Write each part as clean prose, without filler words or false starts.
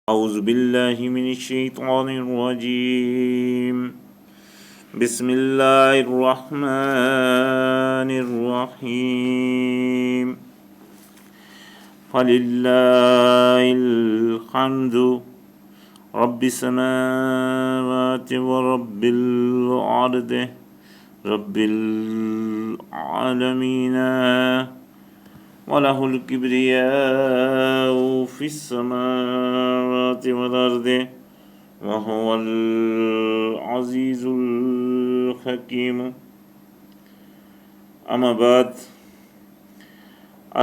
أعوذ بالله من الشيطان الرجيم. بسم الله الرحمن الرحيم. فلله الحمد رب السماوات ورب الأرض رب العالمين وله الكبرياء في السماوات والأرض وهو العزيز الحكيم. اما بعد،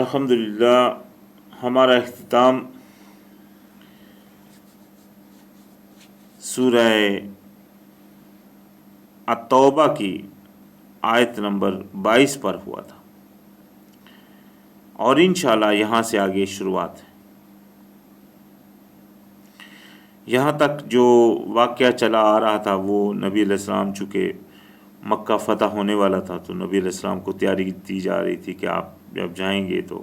الحمدللہ ہمارا اختتام سورہ التوبہ کی آیت نمبر 22 پر ہوا تھا، اور انشاءاللہ یہاں سے آگے شروعات ہے۔ یہاں تک جو واقعہ چلا آ رہا تھا وہ نبی علیہ السلام چونکہ مکہ فتح ہونے والا تھا تو نبی علیہ السلام کو تیاری دی جا رہی تھی کہ آپ جب جائیں گے تو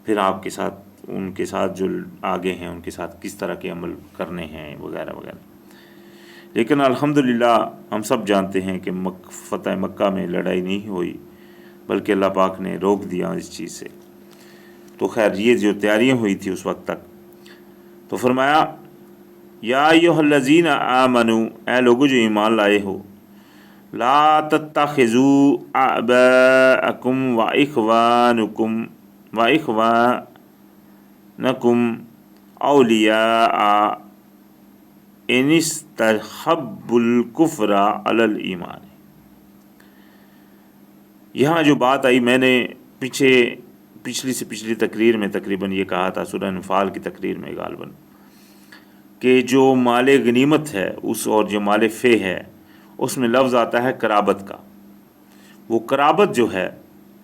پھر آپ کے ساتھ ان کے ساتھ جو آگے ہیں ان کے ساتھ کس طرح کے عمل کرنے ہیں وغیرہ وغیرہ۔ لیکن الحمدللہ ہم سب جانتے ہیں کہ فتح مکہ میں لڑائی نہیں ہوئی، بلکہ اللہ پاک نے روک دیا اس چیز سے۔ تو خیر یہ جو تیاریاں ہوئی تھی اس وقت تک، تو فرمایا یا ایھا الذین آمنوا، اے لوگو جو ایمان لائے ہو، لا تتخذوا آباءکم واخوانکم اولیاء ان استحبوا الکفر علی الایمان۔ یہاں جو بات آئی، میں نے پچھلی سے پچھلی تقریر میں تقریباً یہ کہا تھا، سورہ انفال کی تقریر میں غالباً، کہ جو مال غنیمت ہے اس اور جو مال فے ہے اس میں لفظ آتا ہے قرابت کا۔ وہ قرابت جو ہے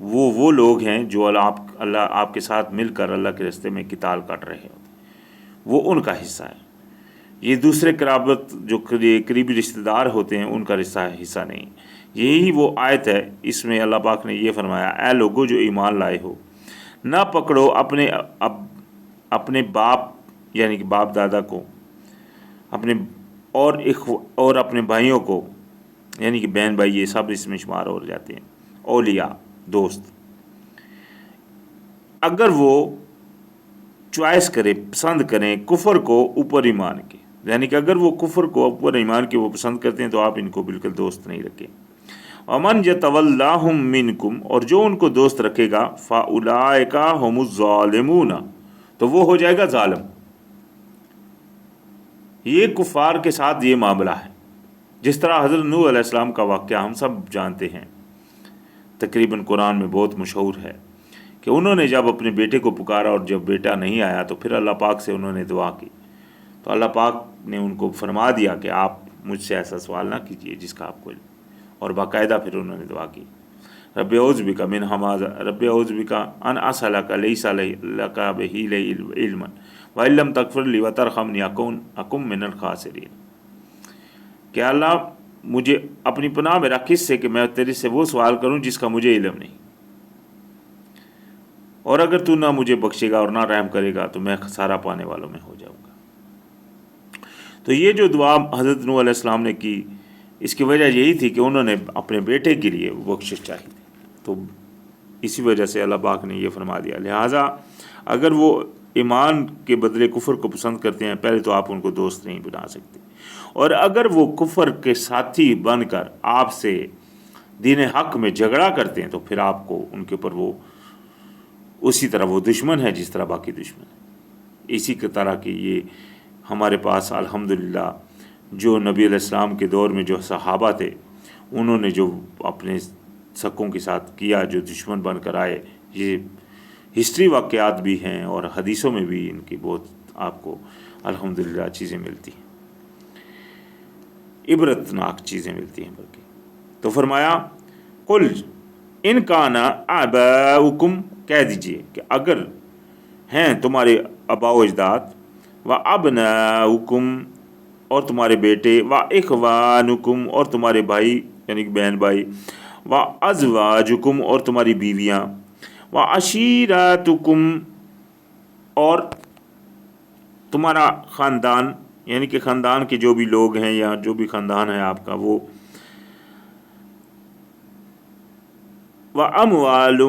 وہ لوگ ہیں جو اللہ آپ کے ساتھ مل کر اللہ کے راستے میں قتال کر رہے ہوتے ہیں، وہ ان کا حصہ ہے۔ یہ دوسرے قرابت جو قریبی رشتہ دار ہوتے ہیں ان کا حصہ نہیں۔ یہی وہ آیت ہے، اس میں اللہ پاک نے یہ فرمایا اے لوگو جو ایمان لائے ہو، نہ پکڑو اپنے باپ یعنی کہ باپ دادا کو، اور اپنے بھائیوں کو یعنی کہ بہن بھائی، یہ سب اس میں شمار ہو جاتے ہیں، اولیاء دوست، اگر وہ چوائس کرے، پسند کریں کفر کو اوپر ایمان کے، یعنی کہ اگر وہ کفر کو اوپر ایمان کے وہ پسند کرتے ہیں تو آپ ان کو بالکل دوست نہیں رکھیں۔ وَمَنْ يَتَوَلَّاهُمْ مِنْكُمْ، اور جو ان کو دوست رکھے گا، فَأُولَٰئِكَ هُمُ الظَّالِمُونَ، تو وہ ہو جائے گا ظالم۔ یہ کفار کے ساتھ یہ معاملہ ہے، جس طرح حضرت نوح علیہ السلام کا واقعہ ہم سب جانتے ہیں، تقریباً قرآن میں بہت مشہور ہے کہ انہوں نے جب اپنے بیٹے کو پکارا اور جب بیٹا نہیں آیا تو پھر اللہ پاک سے انہوں نے دعا کی، تو اللہ پاک نے ان کو فرما دیا کہ آپ مجھ سے ایسا سوال نہ کیجیے جس کا آپ کو علم، اور باقاعدہ پھر انہوں نے دعا کی رب اعوذ بک من ھمزہ، رب اعوذ بک ان اسألک لیس لک بہ علم وان لم تغفر لی وترحمنی اکن من الخاسرین، کہ اللہ مجھے اپنی پناہ میں رکھ اس سے کہ میں تیرے سے وہ سوال کروں جس کا مجھے علم نہیں، اور اگر تو نہ مجھے بخشے گا اور نہ رحم کرے گا تو میں خسارہ پانے والوں میں ہو جاؤں گا۔ تو یہ جو دعا حضرت نوح علیہ السلام نے کی، اس کی وجہ یہی تھی کہ انہوں نے اپنے بیٹے کے لیے بخشش چاہی تھی، تو اسی وجہ سے اللہ پاک نے یہ فرما دیا، لہٰذا اگر وہ ایمان کے بدلے کفر کو پسند کرتے ہیں پہلے تو آپ ان کو دوست نہیں بنا سکتے، اور اگر وہ کفر کے ساتھی بن کر آپ سے دین حق میں جھگڑا کرتے ہیں تو پھر آپ کو ان کے اوپر وہ اسی طرح وہ دشمن ہے جس طرح باقی دشمن ہے۔ اسی کی طرح کہ یہ ہمارے پاس الحمدللہ جو نبی علیہ السلام کے دور میں جو صحابہ تھے، انہوں نے جو اپنے سکوں کے ساتھ کیا، جو دشمن بن کر آئے، یہ ہسٹری واقعات بھی ہیں اور حدیثوں میں بھی ان کی بہت آپ کو الحمدللہ چیزیں ملتی ہیں، عبرتناک چیزیں ملتی ہیں بلکہ۔ تو فرمایا قل ان کان آباؤکم، کہہ دیجئے کہ اگر ہیں تمہارے آباء و اجداد، و ابناؤکم، اور تمہارے بیٹے، و اخوانکم، اور تمہارے بھائی یعنی کہ بہن بھائی، و ازواجکم، اور تمہاری بیویاں، و عشیراتکم، اور تمہارا خاندان یعنی کہ خاندان کے جو بھی لوگ ہیں یا جو بھی خاندان ہے آپ کا وہ وَأَمْوَالٌ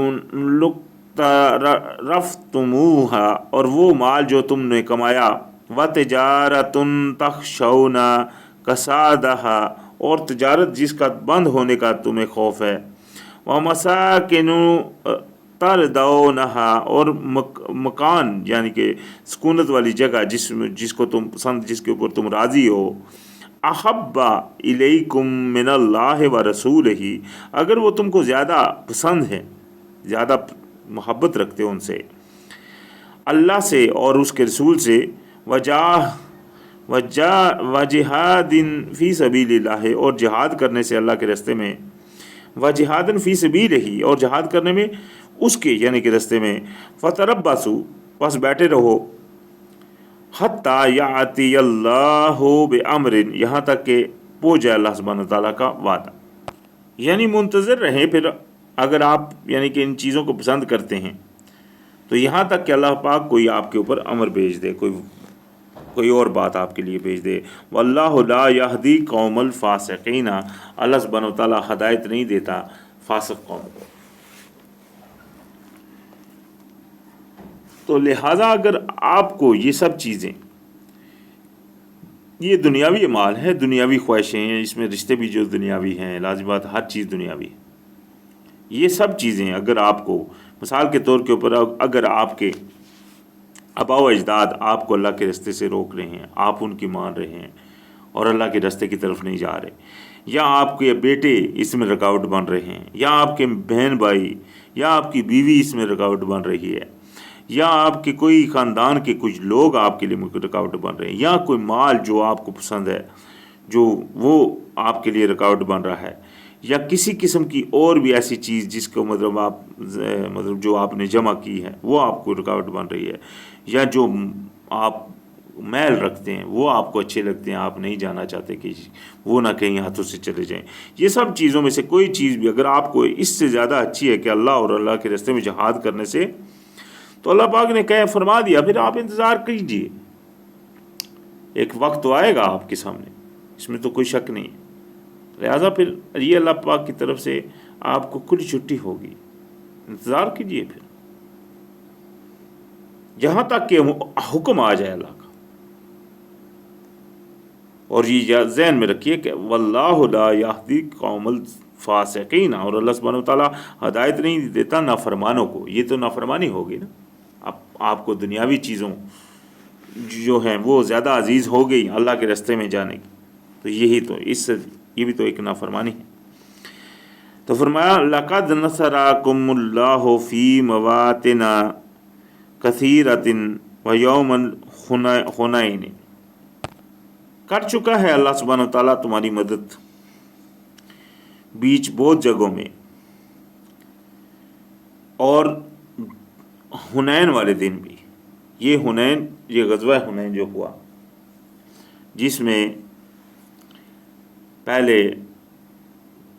رَفْتُمُوهَا اور وہ مال جو تم نے کمایا وَتِجَارَةٌ تَخْشَوْنَ کَسَادَهَا اور تجارت جس کا بند ہونے کا تمہیں خوف ہے وَمَسَاكِنُ تَرْضَوْنَهَا اور مکان یعنی کہ سکونت والی جگہ جس کو تم پسند جس کے اوپر تم راضی ہو احب الیکم من اللہ و رسولہ اگر وہ تم کو زیادہ پسند ہے زیادہ محبت رکھتے ہو ان سے اللہ سے اور اس کے رسول سے وجہاد فی سبیل اللہ اور جہاد کرنے سے اللہ کے راستے میں وجہاد فی سبیلہ اور جہاد کرنے میں اس کے یعنی کہ راستے میں فتربصوا بس بیٹھے رہو حتیٰ یاتی اللہ بامر یہاں تک کہ پہنچ جائے اللہ سبحانہ تعالیٰ کا وعدہ یعنی منتظر رہیں پھر اگر آپ یعنی کہ ان چیزوں کو پسند کرتے ہیں تو یہاں تک کہ اللہ پاک کوئی آپ کے اوپر امر بھیج دے کوئی اور بات آپ کے لیے بھیج دے واللہ لا یہدی قوم الفاسقین اللہ سبحانہ تعالیٰ ہدایت نہیں دیتا فاسق قوم کو تو لہٰذا اگر آپ کو یہ سب چیزیں یہ دنیاوی مال ہے دنیاوی خواہشیں ہیں اس میں رشتے بھی جو دنیاوی ہیں لازم بات ہر چیز دنیاوی ہے یہ سب چیزیں اگر آپ کو مثال کے طور کے اوپر اگر آپ کے آباء و اجداد آپ کو اللہ کے راستے سے روک رہے ہیں آپ ان کی مان رہے ہیں اور اللہ کے راستے کی طرف نہیں جا رہے یا آپ کے بیٹے اس میں رکاوٹ بن رہے ہیں یا آپ کے بہن بھائی یا آپ کی بیوی اس میں رکاوٹ بن رہی ہے یا آپ کے کوئی خاندان کے کچھ لوگ آپ کے لیے رکاوٹ بن رہے ہیں یا کوئی مال جو آپ کو پسند ہے جو وہ آپ کے لیے رکاوٹ بن رہا ہے یا کسی قسم کی اور بھی ایسی چیز جس کو مطلب جو آپ نے جمع کی ہے وہ آپ کو رکاوٹ بن رہی ہے یا جو آپ میل رکھتے ہیں وہ آپ کو اچھے لگتے ہیں آپ نہیں جانا چاہتے کہ وہ نہ کہیں ہاتھوں سے چلے جائیں یہ سب چیزوں میں سے کوئی چیز بھی اگر آپ کو اس سے زیادہ اچھی ہے کہ اللہ اور اللہ کے راستے میں جہاد کرنے سے تو اللہ پاک نے کہہ فرما دیا پھر آپ انتظار کیجیے ایک وقت تو آئے گا آپ کے سامنے اس میں تو کوئی شک نہیں ہے لہٰذا پھر یہ اللہ پاک کی طرف سے آپ کو کھلی چھٹی ہوگی انتظار کیجیے پھر جہاں تک کہ حکم آ جائے اللہ کا اور یہ ذہن میں رکھیے کہ واللہ لا یہدی قوم الفاسقین اور اللہ سبحانہ وتعالیٰ ہدایت نہیں دیتا نافرمانوں کو یہ تو نافرمانی ہوگی نا آپ کو دنیاوی چیزوں جو ہیں وہ زیادہ عزیز ہو گئی اللہ کے راستے میں جانے کی تو یہی تو یہ بھی تو ایک نافرمانی ہے تو فرمایا لقد نصرکم اللہ فی مواطن کثیرۃ ویوم حنین کر چکا ہے اللہ سبحانہ وتعالیٰ تمہاری مدد بیچ بہت جگہوں میں اور حنین والے دن بھی یہ غزوہ حنین جو ہوا جس میں پہلے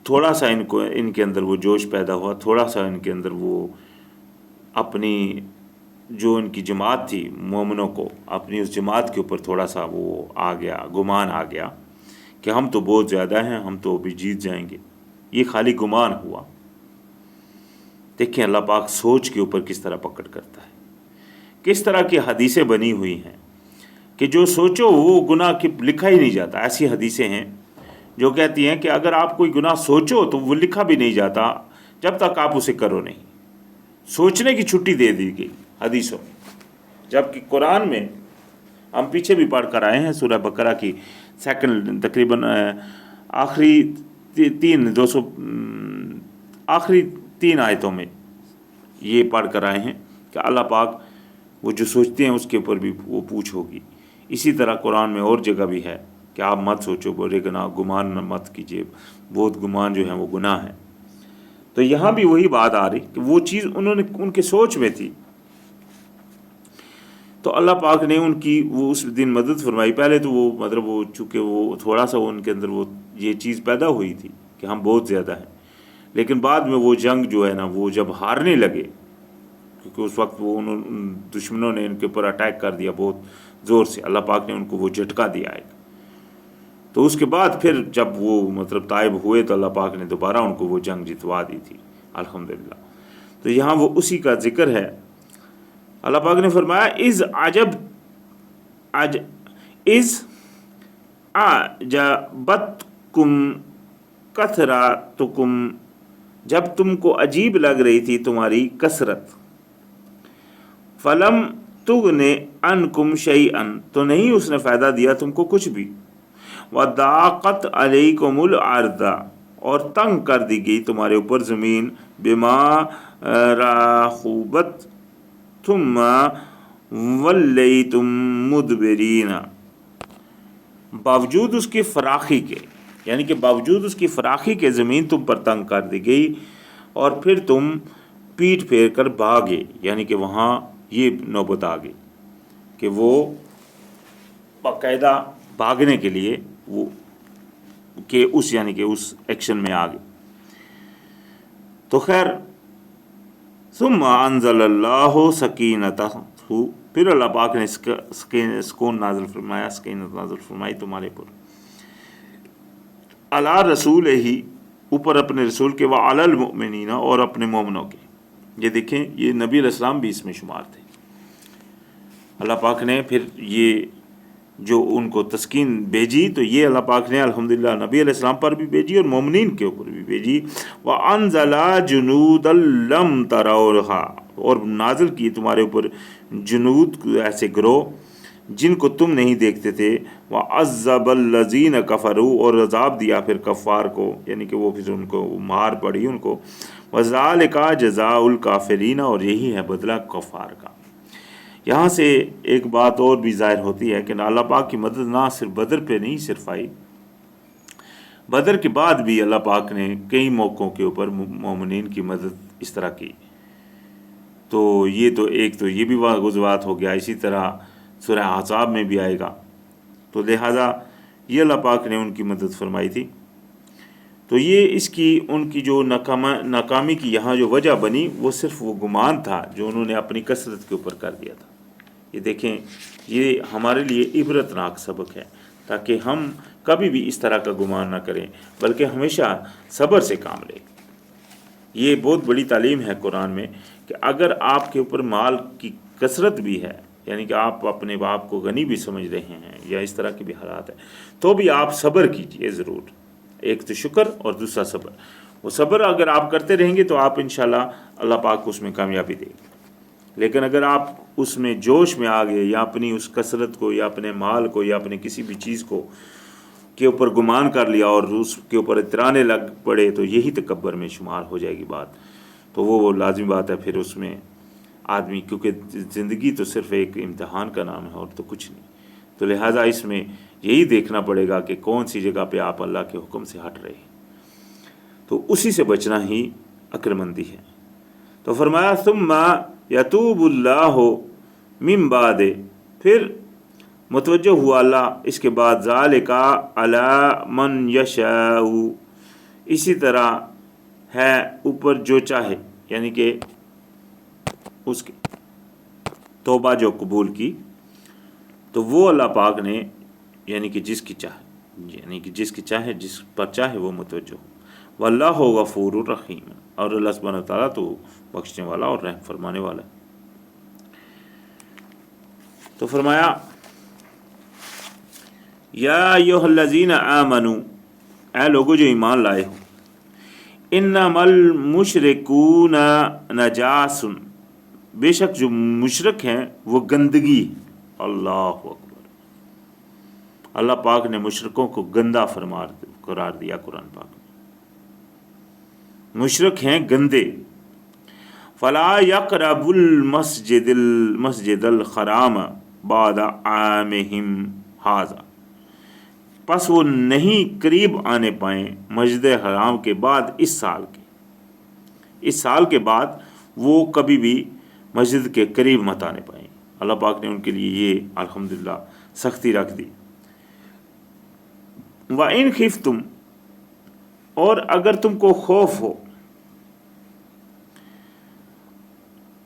تھوڑا سا ان کے اندر وہ جوش پیدا ہوا تھوڑا سا ان کے اندر وہ اپنی جو ان کی جماعت تھی مومنوں کو اپنی اس جماعت کے اوپر تھوڑا سا وہ آ گیا گمان آ گیا کہ ہم تو بہت زیادہ ہیں ہم تو ابھی جیت جائیں گے یہ خالی گمان ہوا دیکھیں اللہ پاک سوچ کے اوپر کس طرح پکڑ کرتا ہے کس طرح کی حدیثیں بنی ہوئی ہیں کہ جو سوچو وہ گناہ کی لکھا ہی نہیں جاتا ایسی حدیثیں ہیں جو کہتی ہیں کہ اگر آپ کوئی گناہ سوچو تو وہ لکھا بھی نہیں جاتا جب تک آپ اسے کرو نہیں سوچنے کی چھٹی دے دی گئی حدیثوں میں جبکہ قرآن میں ہم پیچھے بھی پڑھ کر آئے ہیں سورہ بقرہ کی سیکنڈ تقریباً آخری تین آیتوں میں یہ پڑھ کر آئے ہیں کہ اللہ پاک وہ جو سوچتے ہیں اس کے اوپر بھی وہ پوچھ ہوگی اسی طرح قرآن میں اور جگہ بھی ہے کہ آپ مت سوچو برے گمان مت کیجیے بہت گمان جو ہیں وہ گناہ ہے تو یہاں بھی وہی بات آ رہی کہ وہ چیز ان کے سوچ میں تھی تو اللہ پاک نے ان کی وہ اس دن مدد فرمائی پہلے تو وہ مطلب وہ چونکہ وہ تھوڑا سا ان کے اندر وہ یہ چیز پیدا ہوئی تھی کہ ہم بہت زیادہ ہیں لیکن بعد میں وہ جنگ جو ہے نا وہ جب ہارنے لگے کیونکہ اس وقت وہ دشمنوں نے ان کے اوپر اٹیک کر دیا بہت زور سے، اللہ پاک نے ان کو وہ جھٹکا دیا ہے۔ تو اس کے بعد پھر جب وہ مطلب طائب ہوئے تو اللہ پاک نے دوبارہ ان کو وہ جنگ جتوا دی تھی الحمدللہ۔ تو یہاں وہ اسی کا ذکر ہے۔ اللہ پاک نے فرمایا اذ اعجبتکم کثرتکم، جب تم کو عجیب لگ رہی تھی تمہاری کثرت، فلم تغن عنکم شیئا، تو نہیں اس نے فائدہ دیا تم کو کچھ بھی، وضاقت علیکم الارض، اور تنگ کر دی گئی تمہارے اوپر زمین، بما رحبت ثم ولیتم مدبرین، باوجود اس کی فراخی کے، یعنی کہ باوجود اس کی فراخی کے زمین تم پر تنگ کر دی گئی اور پھر تم پیٹ پھیر کر بھاگے، یعنی کہ وہاں یہ نوبت آ گئی کہ وہ باقاعدہ بھاگنے کے لیے وہ کہ اس یعنی کہ اس ایکشن میں آ گئے۔ تو خیر ثم انزل اللہ سکینتہ، پھر اللہ پاک نے سکون نازل فرمایا، سکینت نازل فرمائی تمہارے پر، علی رسول ہی، اوپر اپنے رسول کے، وعلی المؤمنین، اور اپنے مومنوں کے۔ یہ دیکھیں یہ نبی علیہ السلام بھی اس میں شمار تھے۔ اللہ پاک نے پھر یہ جو ان کو تسکین بھیجی تو یہ اللہ پاک نے الحمدللہ نبی علیہ السلام پر بھی بھیجی اور مومنین کے اوپر بھی بھیجی۔ وَأَنزَلَ جُنُودًا لَّمْ تَرَوْهَا، اور نازل کی تمہارے اوپر جنود ایسے گروہ جن کو تم نہیں دیکھتے تھے۔ وَعَذَّبَ الَّذِينَ كَفَرُوا، اور عذاب دیا پھر کفار کو، یعنی کہ وہ پھر ان کو مار پڑی ان کو۔ وَذَلِكَ جَزَاءُ الْكَافِرِينَ، اور یہی ہے بدلہ کفار کا۔ یہاں سے ایک بات اور بھی ظاہر ہوتی ہے کہ اللہ پاک کی مدد نہ صرف بدر پہ نہیں صرف آئی، بدر کے بعد بھی اللہ پاک نے کئی موقعوں کے اوپر مومنین کی مدد اس طرح کی۔ تو یہ تو ایک تو یہ بھی غزوات ہو گیا، اسی طرح سورہ احزاب میں بھی آئے گا، تو لہٰذا یہ اللہ پاک نے ان کی مدد فرمائی تھی۔ تو یہ اس کی ان کی جو ناکامی کی یہاں جو وجہ بنی وہ صرف وہ گمان تھا جو انہوں نے اپنی کثرت کے اوپر کر دیا تھا۔ یہ دیکھیں یہ ہمارے لیے عبرتناک سبق ہے، تاکہ ہم کبھی بھی اس طرح کا گمان نہ کریں بلکہ ہمیشہ صبر سے کام لیں۔ یہ بہت بڑی تعلیم ہے قرآن میں کہ اگر آپ کے اوپر مال کی کثرت بھی ہے، یعنی کہ آپ اپنے باپ کو غنی بھی سمجھ رہے ہیں یا اس طرح کے بھی حالات ہیں، تو بھی آپ صبر کیجئے ضرور۔ ایک تو شکر اور دوسرا صبر۔ وہ صبر اگر آپ کرتے رہیں گے تو آپ انشاءاللہ اللہ پاک اس میں کامیابی دے گا۔ لیکن اگر آپ اس میں جوش میں آ گئے یا اپنی اس کثرت کو یا اپنے مال کو یا اپنے کسی بھی چیز کو کے اوپر گمان کر لیا اور اس کے اوپر اترانے لگ پڑے تو یہی تکبر میں شمار ہو جائے گی بات۔ تو وہ لازمی بات ہے پھر اس میں آدمی، کیونکہ زندگی تو صرف ایک امتحان کا نام ہے اور تو کچھ نہیں، تو لہٰذا اس میں یہی دیکھنا پڑے گا کہ کون سی جگہ پہ آپ اللہ کے حکم سے ہٹ رہے ہیں، تو اسی سے بچنا ہی عقلمندی ہے۔ تو فرمایا ثم یتوب اللہ من بعد، پھر متوجہ ہوا اللہ اس کے بعد، ذالک علی من یشاء، اسی طرح ہے اوپر جو چاہے، یعنی کہ اس کی توبہ جو قبول کی تو وہ اللہ پاک نے یعنی کہ جس کی چاہے، یعنی کہ جس کی چاہے، جس پر چاہے وہ متوجہ ہو۔ واللہ غفور الرحیم، اور اللہ سبحانہ وتعالیٰ تو بخشنے والا اور رحم فرمانے والا ہے۔ تو فرمایا یا ایھا الذین آمنوا، اے لوگو جو ایمان لائے ہو، انما المشرکون نجاس، بے شک جو مشرک ہیں وہ گندگی۔ اللہ اکبر، اللہ پاک نے مشرکوں کو گندا قرار دیا قرآن پاک میں، مشرک ہیں گندے۔ فلا یقرب المسجد الحرام بعد عامہم ھذا، پس وہ نہیں قریب آنے پائیں مسجد حرام کے بعد اس سال کے، اس سال کے بعد وہ کبھی بھی مسجد کے قریب مت آنے پائیں۔ اللہ پاک نے ان کے لیے یہ الحمدللہ سختی رکھ دی۔ وَإِنْ خِفْتُمْ، اور اگر تم کو خوف ہو،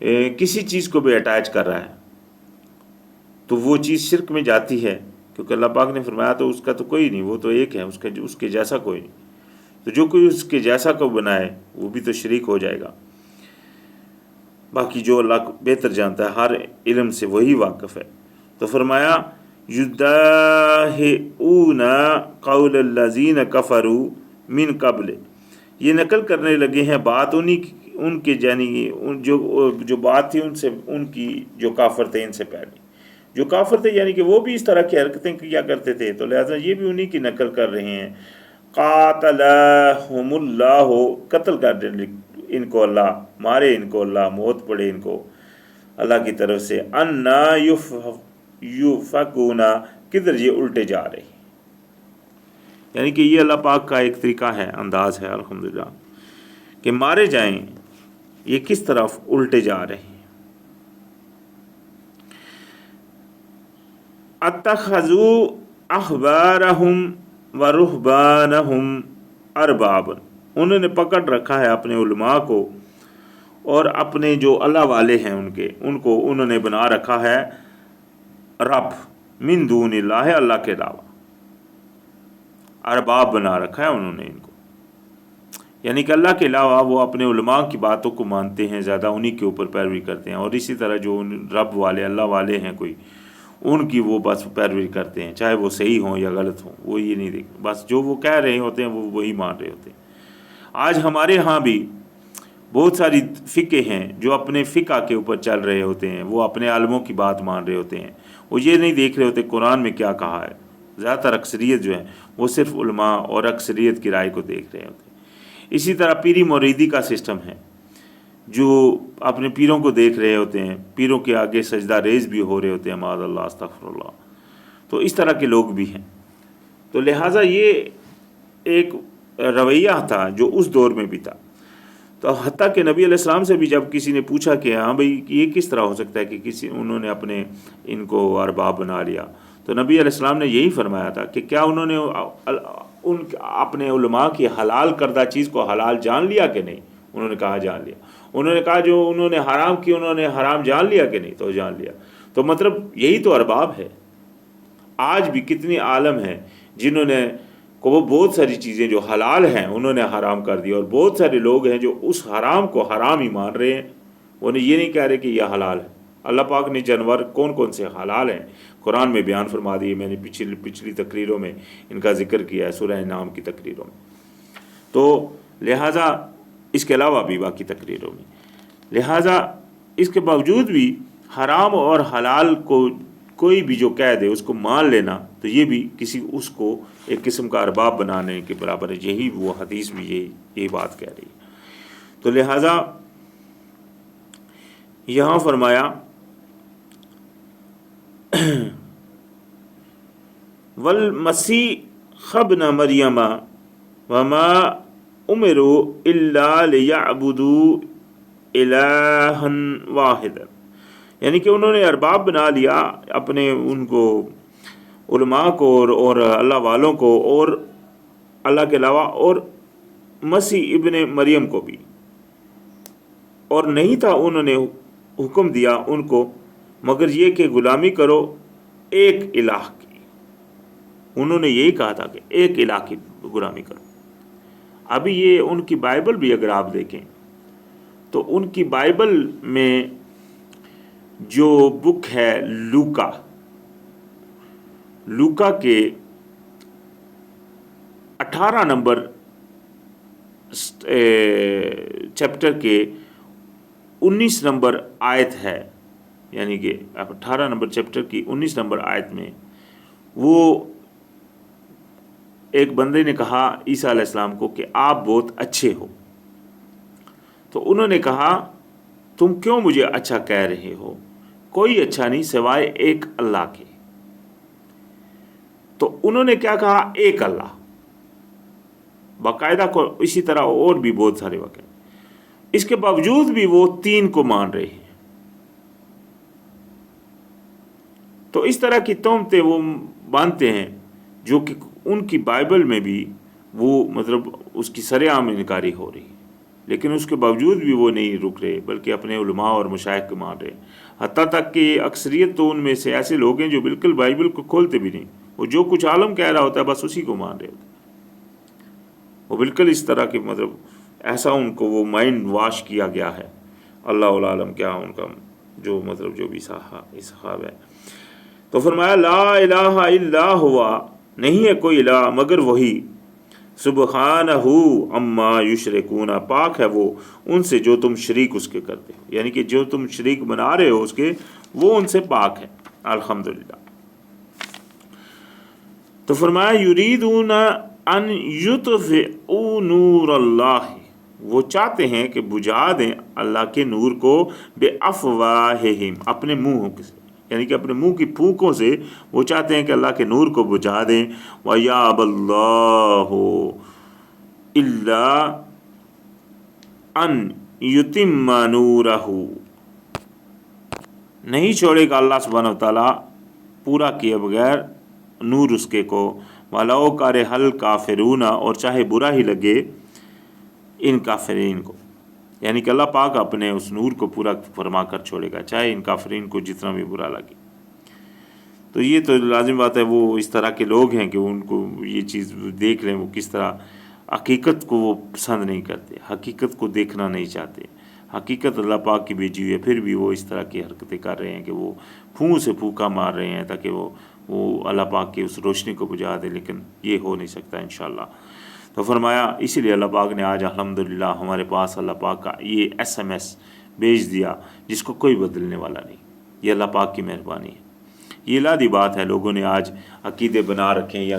کسی چیز کو بھی اٹیچ کر رہا ہے تو وہ چیز شرک میں جاتی ہے، کیونکہ اللہ پاک نے فرمایا تو اس کا تو کوئی نہیں، وہ تو ایک ہے، اس کے جیسا کوئی نہیں. تو جو کوئی اس کے جیسا کو بنائے وہ بھی تو شریک ہو جائے گا. باقی جو اللہ کو بہتر جانتا ہے، ہر علم سے وہی واقف ہے. تو فرمایا یداہئون قول الذین کفروا من قبل، یہ نقل کرنے لگے ہیں بات ان کے یعنی جو بات تھی ان سے، ان کی جو کافر تھے ان سے پہلے. جو کافر تھے یعنی کہ وہ بھی اس طرح کی حرکتیں کیا کرتے تھے، تو لہٰذا یہ بھی انہی کی نقل کر رہے ہیں. قاتلہم اللہ، قتل کر دے ان کو اللہ، مارے ان کو اللہ، موت پڑے ان کو اللہ کی طرف سے. انا یوفکون، کدھر یہ الٹے جا رہے ہیں. یعنی کہ یہ اللہ پاک کا ایک طریقہ ہے، انداز ہے الحمدللہ، کہ مارے جائیں یہ کس طرف الٹے جا رہے ہیں. اتخذوا احبارہم ورہبانہم اربابا، انہوں نے پکڑ رکھا ہے اپنے علماء کو اور اپنے جو اللہ والے ہیں ان کو انہوں نے بنا رکھا ہے رب، من دون اللہ، اللہ کے علاوہ. ارباب بنا رکھا ہے انہوں نے ان کو، یعنی کہ اللہ کے علاوہ وہ اپنے علماء کی باتوں کو مانتے ہیں، زیادہ انہی کے اوپر پیروی کرتے ہیں. اور اسی طرح جو رب والے اللہ والے ہیں کوئی، ان کی وہ بس پیروی کرتے ہیں، چاہے وہ صحیح ہوں یا غلط ہوں، وہ یہ نہیں دیکھتے، بس جو وہ کہہ رہے ہوتے ہیں وہ وہی مان رہے ہوتے ہیں. آج ہمارے ہاں بھی بہت ساری فقہ ہیں جو اپنے فقہ کے اوپر چل رہے ہوتے ہیں، وہ اپنے عالموں کی بات مان رہے ہوتے ہیں، وہ یہ نہیں دیکھ رہے ہوتے قرآن میں کیا کہا ہے. زیادہ تر اکثریت جو ہے وہ صرف علماء اور اکثریت کی رائے کو دیکھ رہے ہوتے ہیں. اسی طرح پیری موریدی کا سسٹم ہے، جو اپنے پیروں کو دیکھ رہے ہوتے ہیں، پیروں کے آگے سجدہ ریز بھی ہو رہے ہوتے ہیں، معاذ اللہ استغفر اللہ. تو اس طرح کے لوگ بھی ہیں. تو لہٰذا یہ ایک رویہ تھا جو اس دور میں بھی تھا. تو حتیٰ کہ نبی علیہ السلام سے بھی جب کسی نے پوچھا کہ ہاں بھائی یہ کس طرح ہو سکتا ہے کہ انہوں نے اپنے ان کو ارباب بنا لیا، تو نبی علیہ السلام نے یہی فرمایا تھا کہ کیا انہوں نے اپنے علماء کی حلال کردہ چیز کو حلال جان لیا کہ نہیں؟ انہوں نے کہا جان لیا. انہوں نے کہا جو انہوں نے حرام کی انہوں نے حرام جان لیا کہ نہیں؟ تو جان لیا. تو مطلب یہی تو ارباب ہے. آج بھی کتنے عالم ہیں جنہوں نے وہ بہت ساری چیزیں جو حلال ہیں انہوں نے حرام کر دی، اور بہت سارے لوگ ہیں جو اس حرام کو حرام ہی مان رہے ہیں. وہ یہ نہیں کہہ رہے کہ یہ حلال ہے. اللہ پاک نے جانور کون کون سے حلال ہیں قرآن میں بیان فرما دیے. میں نے پچھلی تقریروں میں ان کا ذکر کیا ہے، سورہ انعام کی تقریروں میں. تو لہٰذا اس کے علاوہ بھی باقی تقریروں میں، لہٰذا اس کے باوجود بھی حرام اور حلال کو کوئی بھی جو کہہ دے اس کو مان لینا، تو یہ بھی کسی اس کو ایک قسم کا ارباب بنانے کے برابر ہے. یہی وہ حدیث بھی یہی بات کہہ رہی ہے. تو لہٰذا یہاں فرمایا والمسیح ابن مریم وما امروا الا لیعبدوا الہا واحدا، یعنی کہ انہوں نے ارباب بنا لیا اپنے ان کو علماء کو اور اللہ والوں کو اور اللہ کے علاوہ، اور مسیح ابن مریم کو بھی. اور نہیں تھا انہوں نے حکم دیا ان کو مگر یہ کہ غلامی کرو ایک الہ کی. انہوں نے یہی کہا تھا کہ ایک الہ کی غلامی کرو. ابھی یہ ان کی بائبل بھی اگر آپ دیکھیں تو ان کی بائبل میں جو بک ہے لوکا کے 18 نمبر چیپٹر کے 19 نمبر آیت ہے، یعنی کہ 18 نمبر چیپٹر کی 19 نمبر آیت میں وہ ایک بندے نے کہا عیسیٰ علیہ السلام کو کہ آپ بہت اچھے ہو. تو انہوں نے کہا تم کیوں مجھے اچھا کہہ رہے ہو؟ کوئی اچھا نہیں سوائے ایک اللہ کے. تو انہوں نے کیا کہا؟ ایک اللہ. باقاعدہ کو اسی طرح اور بھی بہت سارے واقع. اس کے باوجود بھی وہ 3 کو مان رہے ہیں. تو اس طرح کی تہمتیں وہ باندھتے ہیں جو کہ ان کی بائبل میں بھی وہ مطلب اس کی سر عام انکاری ہو رہی ہے. لیکن اس کے باوجود بھی وہ نہیں رک رہے بلکہ اپنے علماء اور مشائخ کو مان رہے ہیں. حتیٰ تک کہ اکثریت تو ان میں سے ایسے لوگ ہیں جو بالکل بائبل کو کھولتے بھی نہیں، وہ جو کچھ عالم کہہ رہا ہوتا ہے بس اسی کو مان رہے ہوتے ہیں. وہ بالکل اس طرح کے مطلب ایسا ان کو وہ مائنڈ واش کیا گیا ہے. اللہ عالم کیا ان کا جو مطلب جو بھی صحاب ہے. تو فرمایا لا الہ الا ہوا، نہیں ہے کوئی الہ مگر وہی، سبحانہ عما یشرکون، پاک ہے وہ ان سے جو تم شریک اس کے کرتے ہو، یعنی کہ جو تم شریک بنا رہے ہو اس کے، وہ ان سے پاک ہے. الحمدللہ. تو فرمایا یریدون ان یطفئوا نور اللہ، وہ چاہتے ہیں کہ بجھا دیں اللہ کے نور کو، بافواہہم، اپنے منہوں سے، یعنی کہ اپنے منہ کی پھونکوں سے وہ چاہتے ہیں کہ اللہ کے نور کو بجھا دیں. وَيَأْبَى اللَّهُ إِلَّا أَن يُتِمَّ نُورَهُ، نہیں چھوڑے گا اللہ سبحانہ وتعالیٰ پورا کیے بغیر نور اس کے کو. وَلَوْ كَرِهَ الْكَافِرُونَ، اور چاہے برا ہی لگے ان کافرین کو، یعنی کہ اللہ پاک اپنے اس نور کو پورا فرما کر چھوڑے گا چاہے ان کافرین کو جتنا بھی برا لگے. تو یہ تو لازم بات ہے، وہ اس طرح کے لوگ ہیں کہ ان کو یہ چیز دیکھ لیں وہ کس طرح حقیقت کو وہ پسند نہیں کرتے، حقیقت کو دیکھنا نہیں چاہتے. حقیقت اللہ پاک کی بھیجی ہوئی ہے، پھر بھی وہ اس طرح کی حرکتیں کر رہے ہیں کہ وہ پھون سے پھونکا مار رہے ہیں تاکہ وہ اللہ پاک کی اس روشنی کو بجھا دے، لیکن یہ ہو نہیں سکتا انشاءاللہ. تو فرمایا اسی لیے اللہ پاک نے آج الحمدللہ ہمارے پاس اللہ پاک کا یہ SMS بھیج دیا جس کو کوئی بدلنے والا نہیں. یہ اللہ پاک کی مہربانی ہے. یہ الہی بات ہے. لوگوں نے آج عقیدے بنا رکھے ہیں یا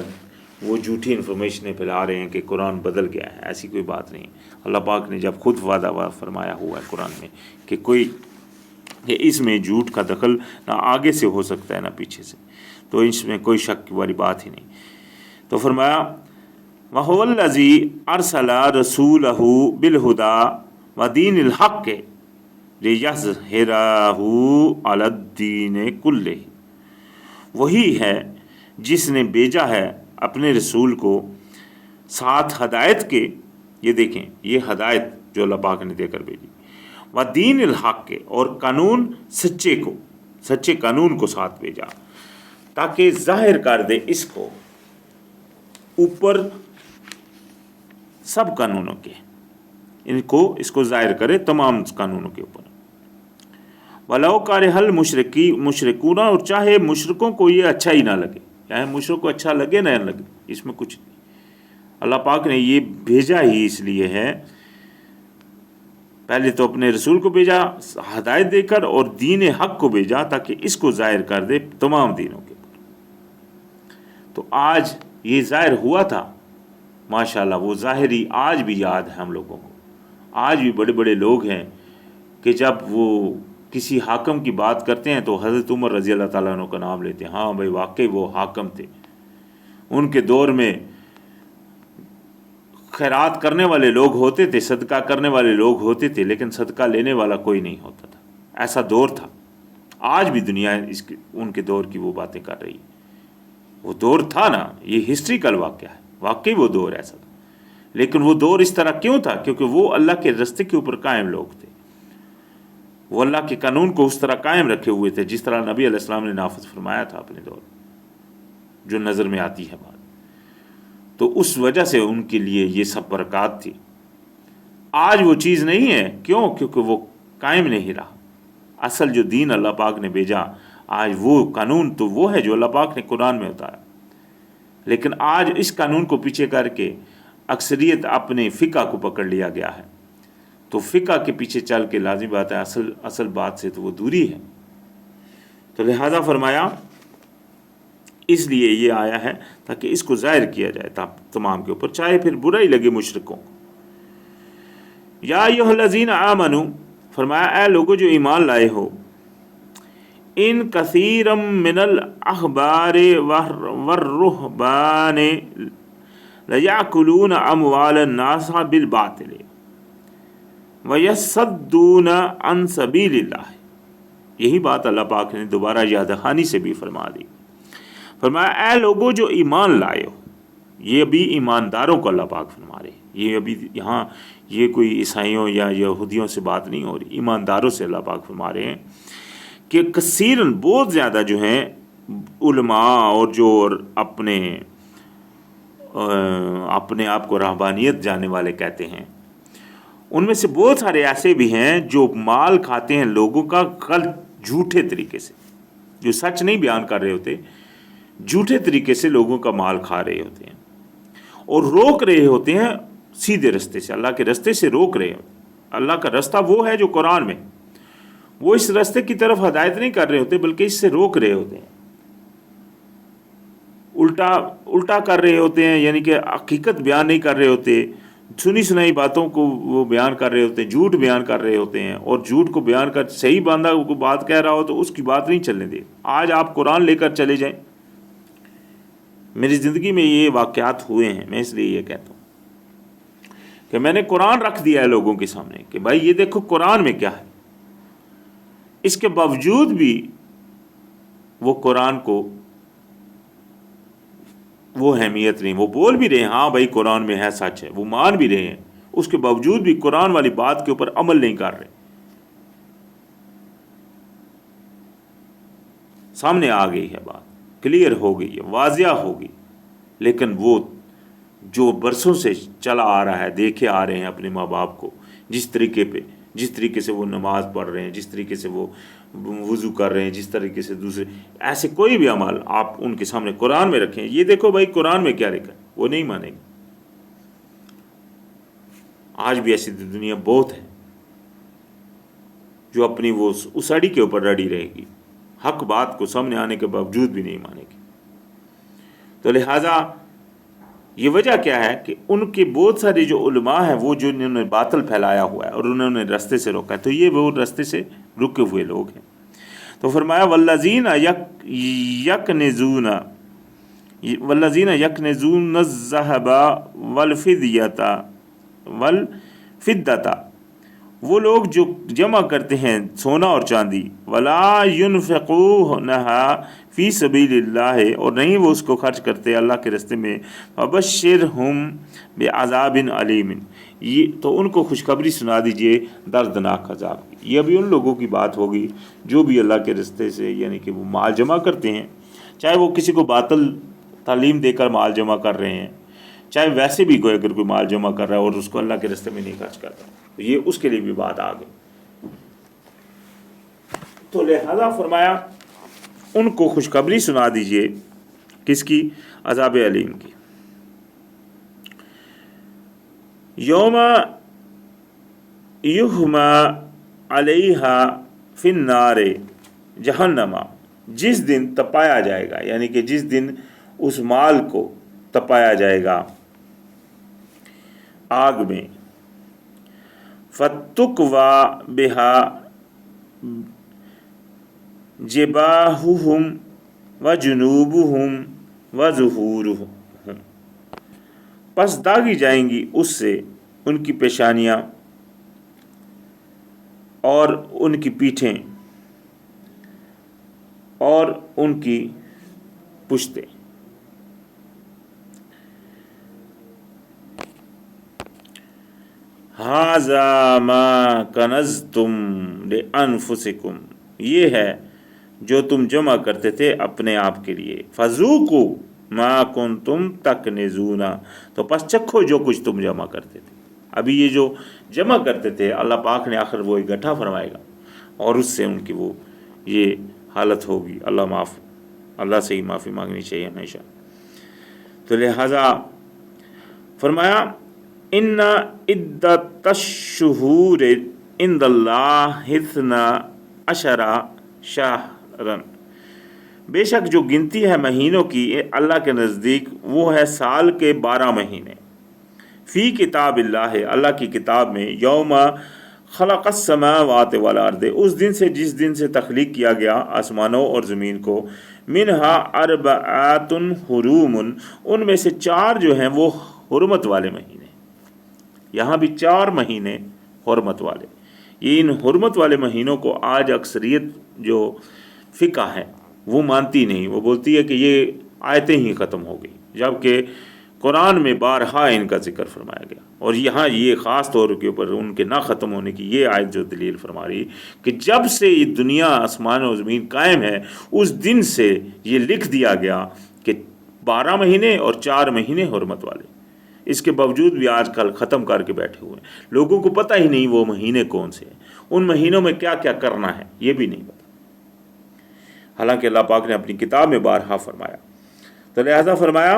وہ جھوٹی انفارمیشنیں پھیلا رہے ہیں کہ قرآن بدل گیا ہے. ایسی کوئی بات نہیں. اللہ پاک نے جب خود وعدہ فرمایا ہوا ہے قرآن میں کہ اس میں جھوٹ کا دخل نہ آگے سے ہو سکتا ہے نہ پیچھے سے، تو اس میں کوئی شک والی بات ہی نہیں. تو فرمایا وَهُوَ الَّذِي أَرْسَلَ رَسُولَهُ بِالْهُدَى وَدِينِ الْحَقِّ لِيَظْهِرَهُ عَلَى الدِّينِ كُلِّهِ، وہی ہے جس نے بھیجا ہے اپنے رسول کو ساتھ ہدایت کے. یہ دیکھیں یہ ہدایت جو اللہ پاک نے دے کر بھیجی، وَدِينِ الْحَقِّ، اور قانون سچے قانون کو ساتھ بھیجا تاکہ ظاہر کر دے اس کو اوپر سب قانونوں کے، اس کو ظاہر کرے تمام قانونوں کے اوپر. وَلَوْ كَرِهَ الْمُشْرِكُونَ، اور چاہے مشرکوں کو یہ اچھا ہی نہ لگے، چاہے مشرکوں کو اچھا لگے نہ لگے، اس میں کچھ نہیں. اللہ پاک نے یہ بھیجا ہی اس لیے ہے، پہلے تو اپنے رسول کو بھیجا ہدایت دے کر اور دین حق کو بھیجا تاکہ اس کو ظاہر کر دے تمام دینوں کے اوپر. تو آج یہ ظاہر ہوا تھا ماشاءاللہ، وہ ظاہری آج بھی یاد ہے ہم لوگوں کو. آج بھی بڑے بڑے لوگ ہیں کہ جب وہ کسی حاکم کی بات کرتے ہیں تو حضرت عمر رضی اللہ تعالیٰ عنہ کا نام لیتے ہیں. ہاں بھائی واقعی وہ حاکم تھے، ان کے دور میں خیرات کرنے والے لوگ ہوتے تھے، صدقہ کرنے والے لوگ ہوتے تھے، لیکن صدقہ لینے والا کوئی نہیں ہوتا تھا. ایسا دور تھا. آج بھی دنیا ان کے دور کی وہ باتیں کر رہی ہے. وہ دور تھا نا، یہ ہسٹریکل واقعہ ہے، واقعی وہ دور ایسا تھا. لیکن وہ دور اس طرح کیوں تھا؟ کیونکہ وہ اللہ کے رستے کے اوپر قائم لوگ تھے، وہ اللہ کے قانون کو اس طرح قائم رکھے ہوئے تھے جس طرح نبی علیہ السلام نے نافذ فرمایا تھا اپنے دور، جو نظر میں آتی ہے بات. تو اس وجہ سے ان کے لیے یہ سب برکات تھی. آج وہ چیز نہیں ہے. کیوں؟ کیونکہ وہ قائم نہیں رہا. اصل جو دین اللہ پاک نے بھیجا، آج وہ قانون تو وہ ہے جو اللہ پاک نے قرآن میں اتارا، لیکن آج اس قانون کو پیچھے کر کے اکثریت اپنے فقہ کو پکڑ لیا گیا ہے. تو فقہ کے پیچھے چل کے لازمی بات ہے اصل بات سے تو وہ دوری ہے. تو لہذا فرمایا اس لیے یہ آیا ہے تاکہ اس کو ظاہر کیا جائے تمام کے اوپر، چاہے پھر برا ہی لگے مشرکوں کو. یا ایھا الذین آمنوا، فرمایا اے لوگو جو ایمان لائے ہو، ان کثیرا من الاحبار والرہبان لیأکلون اموال الناس بالباطل ویصدون عن سبیل اللہ. یہی بات اللہ پاک نے دوبارہ یاد دہانی سے بھی فرما دی. فرمایا اے لوگو جو ایمان لائے ہو، یہ بھی ایمانداروں کو اللہ پاک فرما رہے ہیں. یہ ابھی یہاں یہ کوئی عیسائیوں یا یہودیوں سے بات نہیں ہو رہی، ایمانداروں سے اللہ پاک فرما رہے ہیں کہ کثیراً بہت زیادہ جو ہیں علماء اور جو اپنے آپ کو رہبانیت جاننے والے کہتے ہیں، ان میں سے بہت سارے ایسے بھی ہیں جو مال کھاتے ہیں لوگوں کا غلط جھوٹے طریقے سے، جو سچ نہیں بیان کر رہے ہوتے، جھوٹے طریقے سے لوگوں کا مال کھا رہے ہوتے ہیں اور روک رہے ہوتے ہیں سیدھے رستے سے، اللہ کے رستے سے روک رہے ہیں۔ اللہ کا رستہ وہ ہے جو قرآن میں، وہ اس رستے کی طرف ہدایت نہیں کر رہے ہوتے بلکہ اس سے روک رہے ہوتے ہیں، الٹا کر رہے ہوتے ہیں، یعنی کہ حقیقت بیان نہیں کر رہے ہوتے، سنی سنائی باتوں کو وہ بیان کر رہے ہوتے ہیں، جھوٹ بیان کر رہے ہوتے ہیں، اور جھوٹ کو بیان کر صحیح بندہ کو بات کہہ رہا ہو تو اس کی بات نہیں چلنے دے۔ آج آپ قرآن لے کر چلے جائیں، میری زندگی میں یہ واقعات ہوئے ہیں، میں اس لیے یہ کہتا ہوں کہ میں نے قرآن رکھ دیا ہے لوگوں کے سامنے کہ بھائی یہ دیکھو قرآن میں کیا ہے، اس کے باوجود بھی وہ قرآن کو وہ اہمیت نہیں، وہ بول بھی رہے ہیں ہاں بھائی قرآن میں ہے، سچ ہے، وہ مان بھی رہے ہیں، اس کے باوجود بھی قرآن والی بات کے اوپر عمل نہیں کر رہے۔ سامنے آ گئی ہے بات، کلیئر ہو گئی ہے، واضح ہو گئی، لیکن وہ جو برسوں سے چلا آ رہا ہے، دیکھے آ رہے ہیں اپنے ماں باپ کو، جس طریقے سے وہ نماز پڑھ رہے ہیں، جس طریقے سے وہ وضو کر رہے ہیں، جس طریقے سے دوسرے ایسے کوئی بھی عمل آپ ان کے سامنے قرآن میں رکھیں، یہ دیکھو بھائی قرآن میں کیا لکھا ہے، وہ نہیں مانیں گے۔ آج بھی ایسی دنیا بہت ہے جو اپنی وہ اساڑی کے اوپر رڑی رہے گی، حق بات کو سامنے آنے کے باوجود بھی نہیں مانے گی۔ تو لہٰذا یہ وجہ کیا ہے کہ ان کے بہت سارے جو علماء ہیں وہ جو انہوں نے باطل پھیلایا ہوا ہے اور انہوں نے رستے سے روکا ہے، تو یہ وہ رستے سے رکے ہوئے لوگ ہیں۔ تو فرمایا والذین یکنزون الذھب والفضة، وہ لوگ جو جمع کرتے ہیں سونا اور چاندی، ولا ينفقونها فی سبیل اللہ، اور نہیں وہ اس کو خرچ کرتے اللہ کے راستے میں، فبشرہم بعذاب علیم، یہ تو ان کو خوشخبری سنا دیجئے دردناک عذاب کی۔ یہ ابھی ان لوگوں کی بات ہوگی جو بھی اللہ کے راستے سے یعنی کہ وہ مال جمع کرتے ہیں، چاہے وہ کسی کو باطل تعلیم دے کر مال جمع کر رہے ہیں، چاہے ویسے بھی کوئی اگر کوئی مال جمع کر رہا ہے اور اس کو اللہ کے راستے میں نہیں خرچ کرتا، تو یہ اس کے لیے بھی بات آ گئی۔ تو لہذا فرمایا ان کو خوشخبری سنا دیجئے، کس کی؟ عذاب علیم کی۔ یوم یحمى علیہا فی النار جہنم، جس دن تپایا جائے گا، یعنی کہ جس دن اس مال کو تپایا جائے گا آگ میں، فتکوی بہا جباہہم وجنوبہم وظہورہم، پس داغی جائیں گی اس سے ان کی پیشانیاں اور ان کی پیٹھیں اور ان کی پشتیں۔ ھذا ما کنزتم لانفسکم، یہ ہے جو تم جمع کرتے تھے اپنے آپ کے لیے، فذوقوا ما کنتم تکنزون، تو پس چکھو جو کچھ تم جمع کرتے تھے۔ ابھی یہ جو جمع کرتے تھے اللہ پاک نے آخر وہ اکٹھا فرمائے گا اور اس سے ان کی وہ یہ حالت ہوگی۔ اللہ سے ہی معافی مانگنی چاہیے ہمیشہ۔ تو لہذا فرمایا ان عدت الشہور عند اللہ 12 شہرا، بے شک جو گنتی ہے مہینوں کی اللہ کے نزدیک وہ ہے سال کے 12 مہینے، فی کتاب اللہ، اللہ کی کتاب میں، یوم خلق السماوات والارض، اس دن سے جس دن سے تخلیق کیا گیا آسمانوں اور زمین کو، منہا اربعۃ حروم، ان میں سے 4 جو ہیں وہ حرمت والے مہینے، یہاں بھی 4 مہینے حرمت والے۔ یہ ان حرمت والے مہینوں کو آج اکثریت جو فقہ ہے وہ مانتی نہیں، وہ بولتی ہے کہ یہ آیتیں ہی ختم ہو گئی، جبکہ قرآن میں بارہا ان کا ذکر فرمایا گیا، اور یہاں یہ خاص طور کے اوپر ان کے نہ ختم ہونے کی یہ آیت جو دلیل فرما رہی کہ جب سے یہ دنیا آسمان و زمین قائم ہے اس دن سے یہ لکھ دیا گیا کہ 12 مہینے اور 4 مہینے حرمت والے، اس کے باوجود بھی آج کل ختم کر کے بیٹھے ہوئے ہیں، لوگوں کو پتہ ہی نہیں وہ مہینے کون سے ہیں، ان مہینوں میں کیا کیا کرنا ہے یہ بھی نہیں پتہ، حالانکہ اللہ پاک نے اپنی کتاب میں بارہا فرمایا۔ تو لہذا فرمایا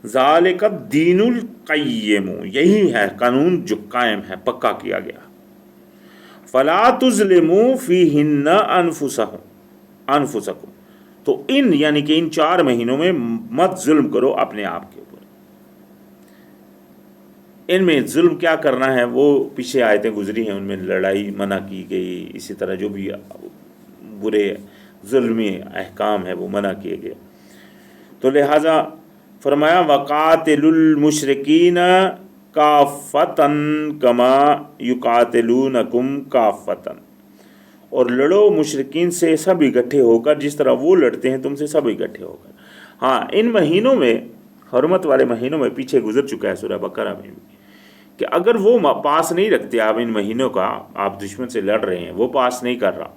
ذالک الدین القیم، یہی ہے قانون جو قائم ہے، پکا کیا گیا، فلا تظلموا فیہن انفسکم، تو ان یعنی کہ ان 4 مہینوں میں مت ظلم کرو اپنے آپ کے اوپر۔ ان میں ظلم کیا کرنا ہے وہ پیچھے آیتیں گزری ہیں، ان میں لڑائی منع کی گئی، اسی طرح جو بھی برے ظلمی احکام ہے وہ منع کیے گئے۔ تو لہٰذا فرمایا وَقَاتِلُوا الْمُشْرِكِينَ كَافَّةً كَمَا يُقَاتِلُونَكُمْ كَافَّةً، اور لڑو مشرکین سے سب اکٹھے ہو کر جس طرح وہ لڑتے ہیں تم سے سب اکٹھے ہو کر۔ ہاں ان مہینوں میں، حرمت والے مہینوں میں پیچھے گزر چکا ہے سورہ بقرہ میں بھی کہ اگر وہ پاس نہیں رکھتے آپ ان مہینوں کا، آپ دشمن سے لڑ رہے ہیں وہ پاس نہیں کر رہا،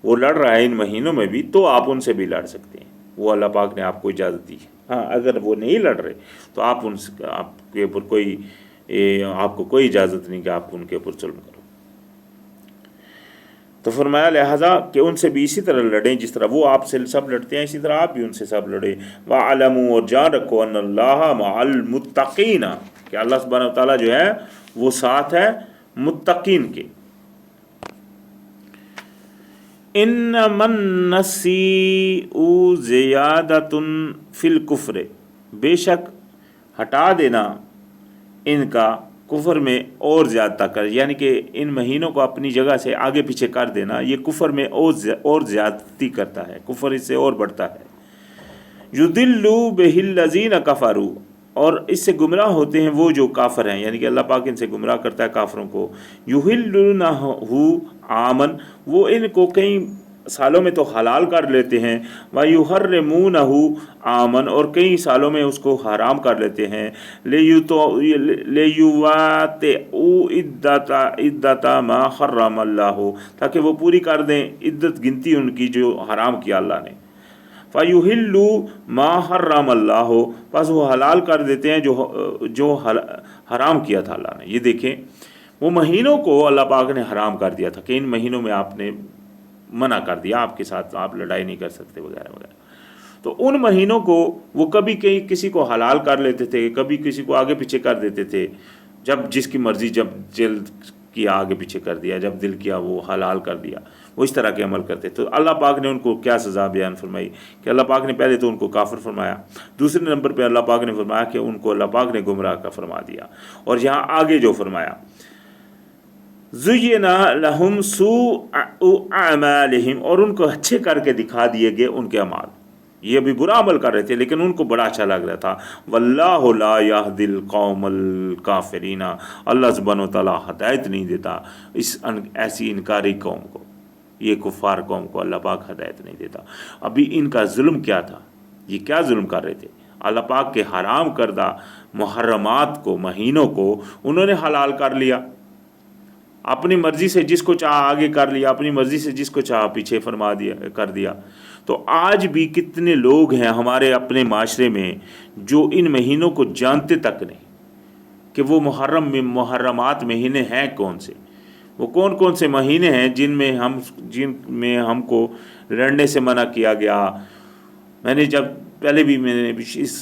وہ لڑ رہا ہے ان مہینوں میں بھی، تو آپ ان سے بھی لڑ سکتے ہیں، وہ اللہ پاک نے آپ کو اجازت دی ہے۔ ہاں اگر وہ نہیں لڑ رہے تو آپ ان سے، آپ کے اوپر کوئی، آپ کو کوئی اجازت نہیں کہ آپ ان کے اوپر ظلم کرو۔ تو فرمایا لہٰذا کہ ان سے بھی اسی طرح لڑیں جس طرح وہ آپ سے سب لڑتے ہیں، اسی طرح آپ بھی ان سے سب لڑیں۔ وَاعْلَمُوا، اور جان رکھو، ان اللہ مع المتقین، کہ اللہ سبحانہ وتعالیٰ جو ہے وہ ساتھ ہے متقین کے۔ انما النسیء زیادۃ فی الکفر، بے شک ہٹا دینا ان کا کفر میں اور زیادہ کر، یعنی کہ ان مہینوں کو اپنی جگہ سے آگے پیچھے کر دینا یہ کفر میں اور زیادتی کرتا ہے، کفر اس سے اور بڑھتا ہے۔ یضل بہ الذین کفروا، اور اس سے گمراہ ہوتے ہیں وہ جو کافر ہیں، یعنی کہ اللہ پاک ان سے گمراہ کرتا ہے کافروں کو۔ یحلونہ عامًا، وہ ان کو کئی سالوں میں تو حلال کر لیتے ہیں، وَيُحَرِّمُونَهُ عامًا، اور کئی سالوں میں اس کو حرام کر لیتے ہیں، لِيُوَاطِئُوا عِدَّةَ مَا حَرَّمَ اللَّهُ، تاکہ وہ پوری کر دیں عدت گنتی ان کی جو حرام کیا اللہ نے۔ فَيُحِلُّوا مَا حَرَّمَ اللَّهُ، پس وہ حلال کر دیتے ہیں جو حرام کیا تھا اللہ نے۔ یہ دیکھیں وہ مہینوں کو اللہ پاک نے حرام کر دیا تھا کہ ان مہینوں میں آپ نے منع کر دیا، آپ کے ساتھ آپ لڑائی نہیں کر سکتے وغیرہ وغیرہ۔ تو ان مہینوں کو وہ کبھی کسی کو حلال کر لیتے تھے، کبھی کسی کو آگے پیچھے کر دیتے تھے، جب جس کی مرضی، جب دل کیا آگے پیچھے کر دیا، جب دل کیا وہ حلال کر دیا، وہ اس طرح کے عمل کرتے۔ تو اللہ پاک نے ان کو کیا سزا بیان فرمائی کہ اللہ پاک نے پہلے تو ان کو کافر فرمایا، دوسرے نمبر پہ اللہ پاک نے فرمایا کہ ان کو اللہ پاک نے گمراہ کا فرما دیا، اور یہاں آگے جو فرمایا زُيِّنَ لَهُمْ سُوءُ أَعْمَالِهِمْ، اور ان کو اچھے کر کے دکھا دیے گئے ان کے اعمال، یہ ابھی برا عمل کر رہے تھے لیکن ان کو بڑا اچھا لگ رہا تھا۔ وَاللَّهُ لَا يَهْدِي الْقَوْمَ الْكَافِرِينَ، اللہ سبحانہ وتعالیٰ ہدایت نہیں دیتا اس ایسی انکاری قوم کو، یہ کفار قوم کو اللہ پاک ہدایت نہیں دیتا۔ ابھی ان کا ظلم کیا تھا، یہ کیا ظلم کر رہے تھے؟ اللہ پاک کے حرام کردہ محرمات کو، مہینوں کو انہوں نے حلال کر لیا، اپنی مرضی سے جس کو چاہا آگے کر لیا، اپنی مرضی سے جس کو چاہا پیچھے فرما دیا کر دیا۔ تو آج بھی کتنے لوگ ہیں ہمارے اپنے معاشرے میں جو ان مہینوں کو جانتے تک نہیں کہ وہ محرمات مہینے ہیں کون سے، وہ کون کون سے مہینے ہیں جن میں ہم کو لڑنے سے منع کیا گیا۔ میں نے جب پہلے بھی میں نے اس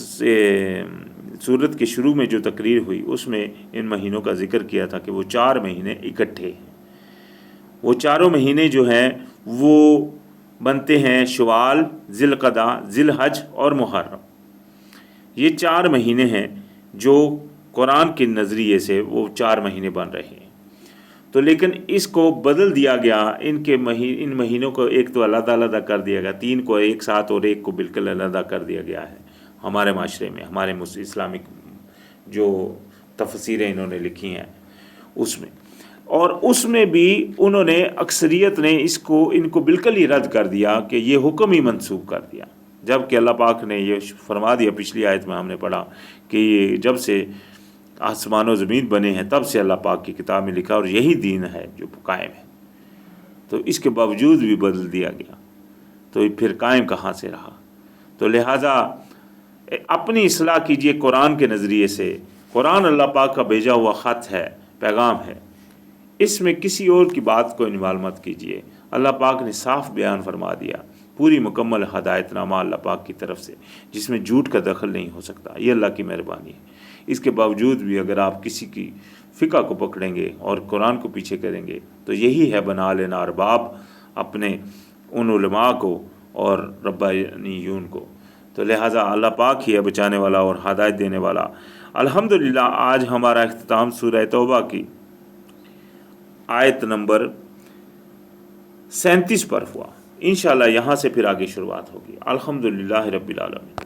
سورت کے شروع میں جو تقریر ہوئی اس میں ان مہینوں کا ذکر کیا تھا کہ وہ 4 مہینے اکٹھے ہیں۔ وہ چاروں مہینے جو ہیں وہ بنتے ہیں شوال، ذی القعدہ، ذی الحج اور محرم۔ یہ 4 مہینے ہیں جو قرآن کے نظریے سے وہ 4 مہینے بن رہے ہیں۔ تو لیکن اس کو بدل دیا گیا، ان مہینوں کو ایک تو علیحدہ علیحدہ کر دیا گیا، 3 کو ایک ساتھ اور ایک کو بالکل علیحدہ کر دیا گیا ہے ہمارے معاشرے میں، ہمارے اسلامک جو تفسیریں انہوں نے لکھی ہیں اس میں، اور اس میں بھی انہوں نے اکثریت نے ان کو بالکل ہی رد کر دیا کہ یہ حکم ہی منسوخ کر دیا جب کہ اللہ پاک نے یہ فرما دیا، پچھلی آیت میں ہم نے پڑھا کہ یہ جب سے آسمان و زمین بنے ہیں تب سے اللہ پاک کی کتاب میں لکھا اور یہی دین ہے جو قائم ہے، تو اس کے باوجود بھی بدل دیا گیا، تو پھر قائم کہاں سے رہا؟ تو لہٰذا اپنی اصلاح کیجئے قرآن کے نظریے سے۔ قرآن اللہ پاک کا بھیجا ہوا خط ہے، پیغام ہے، اس میں کسی اور کی بات کو انوالو مت کیجئے۔ اللہ پاک نے صاف بیان فرما دیا، پوری مکمل ہدایت نامہ اللہ پاک کی طرف سے، جس میں جھوٹ کا دخل نہیں ہو سکتا۔ یہ اللہ کی مہربانی ہے۔ اس کے باوجود بھی اگر آپ کسی کی فقہ کو پکڑیں گے اور قرآن کو پیچھے کریں گے تو یہی ہے بنا لینا ارباب اپنے ان علماء کو اور ربانیون کو۔ تو لہٰذا اللہ پاک ہی ہے بچانے والا اور ہدایت دینے والا۔ الحمدللہ آج ہمارا اختتام سورہ توبہ کی آیت نمبر 37 پر ہوا۔ انشاءاللہ یہاں سے پھر آگے شروعات ہوگی۔ الحمدللہ رب العالمین۔